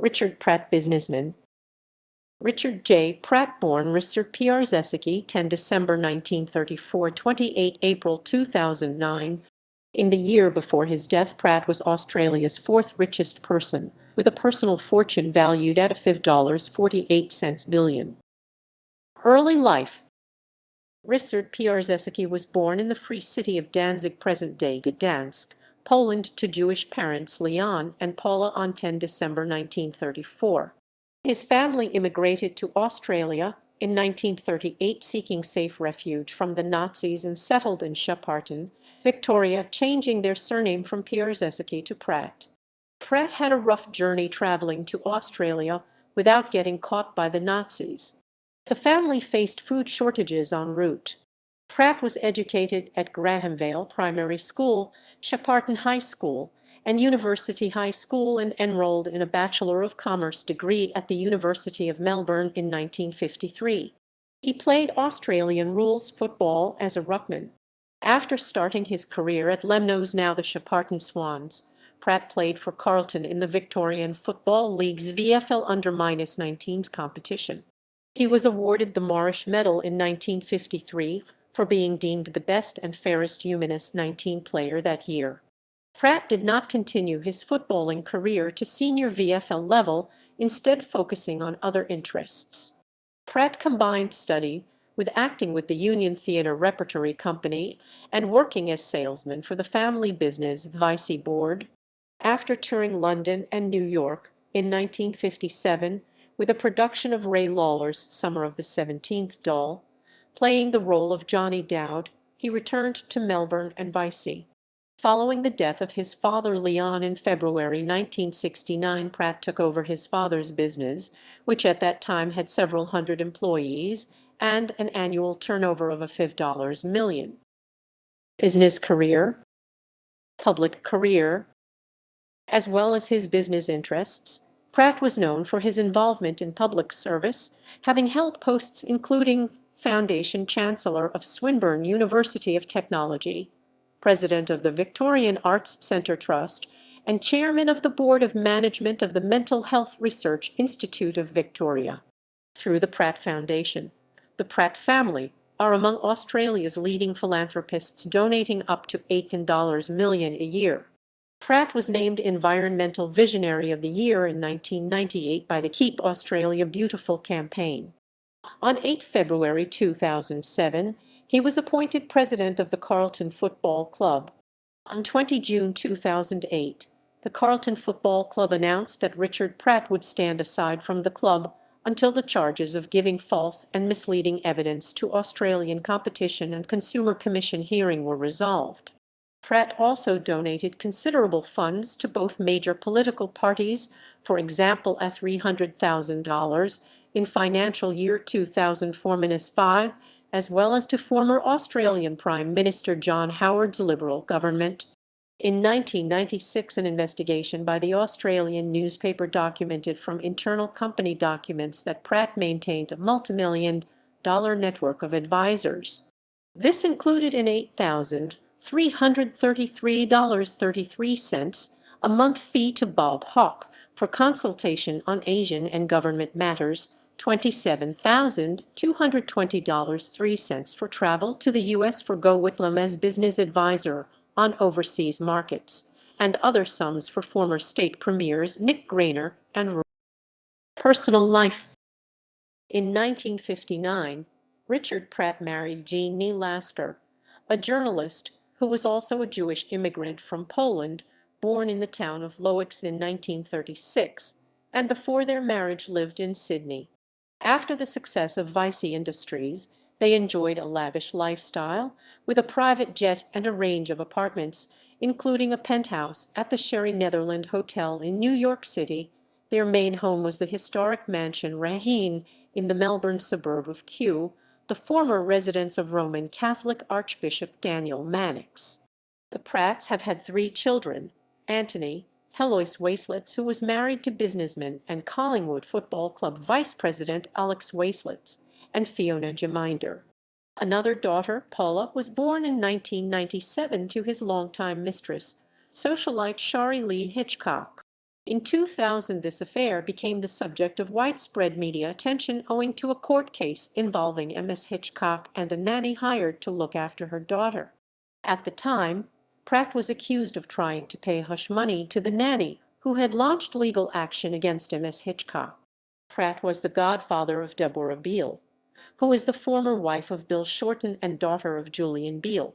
Ryszard Pratt, businessman. Ryszard J. Pratt, born Ryszard Przecicki, 10 December 1934, 28 April 2009. In the year before his death, Pratt was Australia's fourth richest person, with a personal fortune valued at $5.48 billion. Early life. Ryszard Przecicki was born in the free city of Danzig, present-day Gdansk, Poland, to Jewish parents Leon and Paula on 10 December 1934. His family immigrated to Australia in 1938, seeking safe refuge from the Nazis, and settled in Shepparton, Victoria, changing their surname from Przecicki to Pratt. Pratt had a rough journey traveling to Australia without getting caught by the Nazis. The family faced food shortages en route. Pratt was educated at Grahamvale Primary School, Shepparton High School, and University High School, and enrolled in a Bachelor of Commerce degree at the University of Melbourne in 1953. He played Australian rules football as a ruckman. After starting his career at Lemnos, now the Shepparton Swans, Pratt played for Carlton in the Victorian Football League's VFL under-19s competition. He was awarded the Morrish Medal in 1953 for being deemed the best and fairest Humanist 19 player that year. Pratt did not continue his footballing career to senior VFL level, instead focusing on other interests. Pratt combined study with acting with the Union Theatre Repertory Company and working as salesman for the family business Visy Board. After touring London and New York in 1957 with a production of Ray Lawler's Summer of the 17th Doll, playing the role of Johnny Dowd, he returned to Melbourne and Visy. Following the death of his father Leon in February 1969, Pratt took over his father's business, which at that time had several hundred employees and an annual turnover of $5 million. Business career. Public career. As well as his business interests, Pratt was known for his involvement in public service, having held posts including Foundation Chancellor of Swinburne University of Technology, President of the Victorian Arts Centre Trust, and Chairman of the Board of Management of the Mental Health Research Institute of Victoria. Through the Pratt Foundation, the Pratt family are among Australia's leading philanthropists, donating up to $18 million a year. Pratt was named Environmental Visionary of the Year in 1998 by the Keep Australia Beautiful campaign. On 8 February 2007, he was appointed president of the Carlton Football Club. On 20 June 2008, the Carlton Football Club announced that Ryszard Pratt would stand aside from the club until the charges of giving false and misleading evidence to Australian Competition and Consumer Commission hearing were resolved. Pratt also donated considerable funds to both major political parties, for example $300,000 in financial year 2004-5, as well as to former Australian Prime Minister John Howard's Liberal government. In 1996, an investigation by the Australian newspaper documented from internal company documents that Pratt maintained a multi-million-dollar network of advisors. This included an $8,333.33 a month fee to Bob Hawke for consultation on Asian and government matters, $27,220.03 for travel to the U.S. for Go Whitlam as business advisor on overseas markets, and other sums for former state premiers Nick Greiner and Roy. Personal life. In 1959, Ryszard Pratt married Jeannie Lasker, a journalist who was also a Jewish immigrant from Poland, born in the town of Loix in 1936, and before their marriage lived in Sydney. After the success of Visy Industries, they enjoyed a lavish lifestyle, with a private jet and a range of apartments, including a penthouse at the Sherry Netherland Hotel in New York City. Their main home was the historic mansion Raheen in the Melbourne suburb of Kew, the former residence of Roman Catholic Archbishop Daniel Mannix. The Pratts have had 3 children: Anthony Heloise Waislitz, who was married to businessman and Collingwood Football Club vice president Alex Waislitz, and Fiona Jeminder. Another daughter, Paula, was born in 1997 to his longtime mistress, socialite Shari Lee Hitchcock. In 2000, this affair became the subject of widespread media attention owing to a court case involving Ms. Hitchcock and a nanny hired to look after her daughter. At the time, Pratt was accused of trying to pay hush money to the nanny, who had launched legal action against Ms. Hitchcock. Pratt was the godfather of Deborah Beale, who is the former wife of Bill Shorten and daughter of Julian Beale.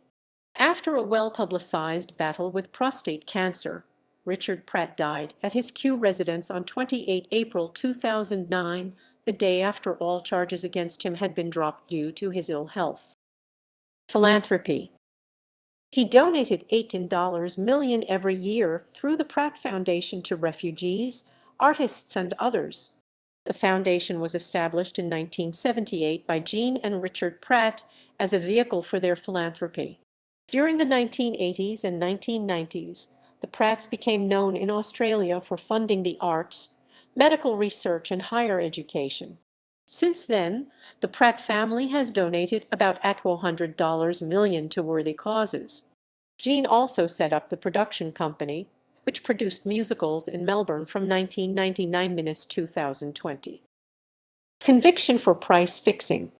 After a well-publicized battle with prostate cancer, Ryszard Pratt died at his Kew residence on 28 April 2009, the day after all charges against him had been dropped due to his ill health. Philanthropy. He donated $18 million every year through the Pratt Foundation to refugees, artists, and others. The foundation was established in 1978 by Jean and Ryszard Pratt as a vehicle for their philanthropy. During the 1980s and 1990s, the Pratts became known in Australia for funding the arts, medical research, and higher education. Since then, the Pratt family has donated about $100 million to worthy causes. Jean also set up the production company, which produced musicals in Melbourne from 1999 to 2020. Conviction for price fixing.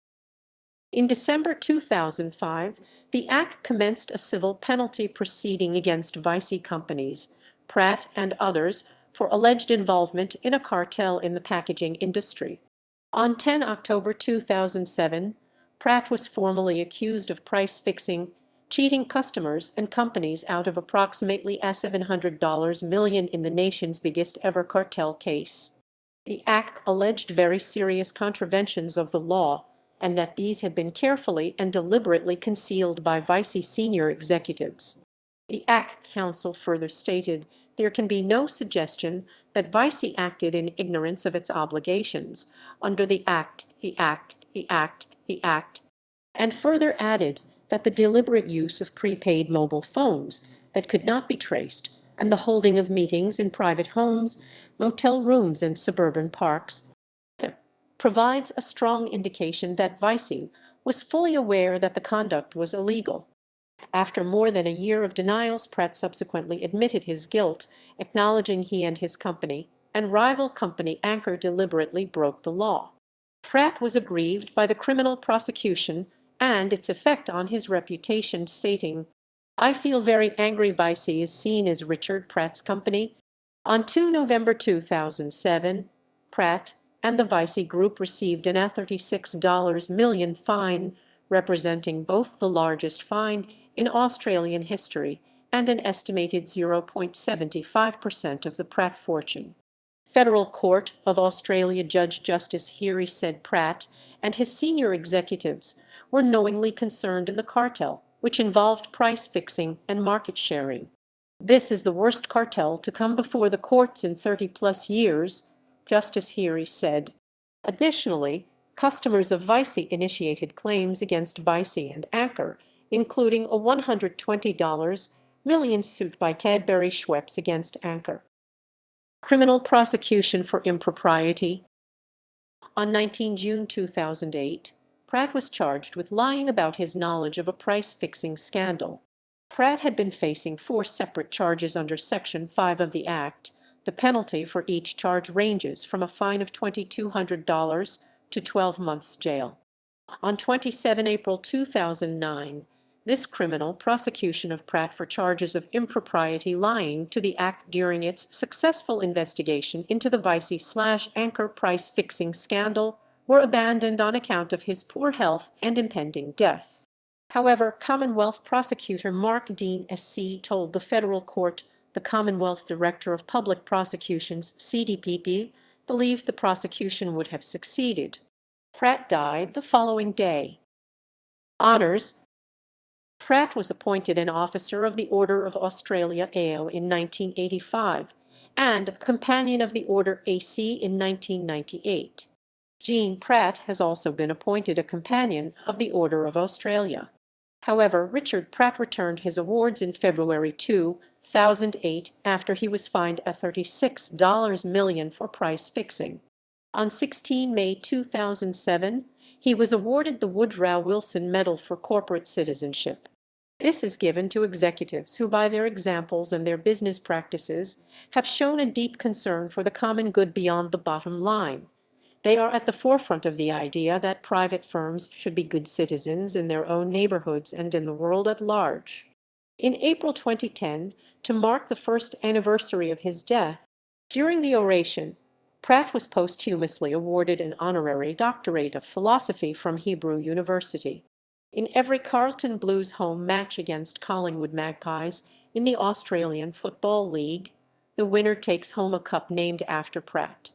In December 2005, the ACT commenced a civil penalty proceeding against Visy companies, Pratt and others, for alleged involvement in a cartel in the packaging industry. On 10 October 2007, Pratt was formally accused of price fixing, cheating customers and companies out of approximately $700 million in the nation's biggest ever cartel case. The ACT alleged very serious contraventions of the law, and that these had been carefully and deliberately concealed by Visy senior executives. The ACT counsel further stated there can be no suggestion that Visy acted in ignorance of its obligations under the Act, and further added that the deliberate use of prepaid mobile phones that could not be traced and the holding of meetings in private homes, motel rooms, and suburban parks provides a strong indication that Visy was fully aware that the conduct was illegal. After more than a year of denials, Pratt subsequently admitted his guilt, acknowledging he and his company and rival company Anchor deliberately broke the law. Pratt was aggrieved by the criminal prosecution and its effect on his reputation, stating, "I feel very angry. Visy is seen as Ryszard Pratt's company." On 2 November 2007, Pratt and the Visy Group received an $36 million fine, representing both the largest fine in Australian history and an estimated 0.75% of the Pratt fortune. Federal Court of Australia Judge Justice Heary said Pratt and his senior executives were knowingly concerned in the cartel, which involved price fixing and market sharing. "This is the worst cartel to come before the courts in 30-plus years," Justice Heary said. Additionally, customers of Visy initiated claims against Visy and Anchor, including a $120 million suit by Cadbury Schweppes against Anchor. Criminal prosecution for impropriety. On 19 June 2008, Pratt was charged with lying about his knowledge of a price-fixing scandal. Pratt had been facing 4 separate charges under Section 5 of the Act. The penalty for each charge ranges from a fine of $2,200 to 12 months jail. On 27 April 2009, this criminal prosecution of Pratt for charges of impropriety lying to the Act during its successful investigation into the Visy/Anchor price-fixing scandal were abandoned on account of his poor health and impending death. However, Commonwealth Prosecutor Mark Dean SC told the federal court the Commonwealth Director of Public Prosecutions CDPP believed the prosecution would have succeeded. Pratt died the following day. Honours. Pratt was appointed an Officer of the Order of Australia AO in 1985 and a Companion of the Order AC in 1998. Jean Pratt has also been appointed a Companion of the Order of Australia. However, Ryszard Pratt returned his awards in February 2008 after he was fined a $36 million for price fixing. On 16 May 2007, he was awarded the Woodrow Wilson Medal for Corporate Citizenship. This is given to executives who, by their examples and their business practices, have shown a deep concern for the common good beyond the bottom line. They are at the forefront of the idea that private firms should be good citizens in their own neighborhoods and in the world at large. In April 2010, to mark the first anniversary of his death, during the oration, Pratt was posthumously awarded an honorary doctorate of philosophy from Hebrew University. In every Carlton Blues home match against Collingwood Magpies in the Australian Football League, the winner takes home a cup named after Pratt.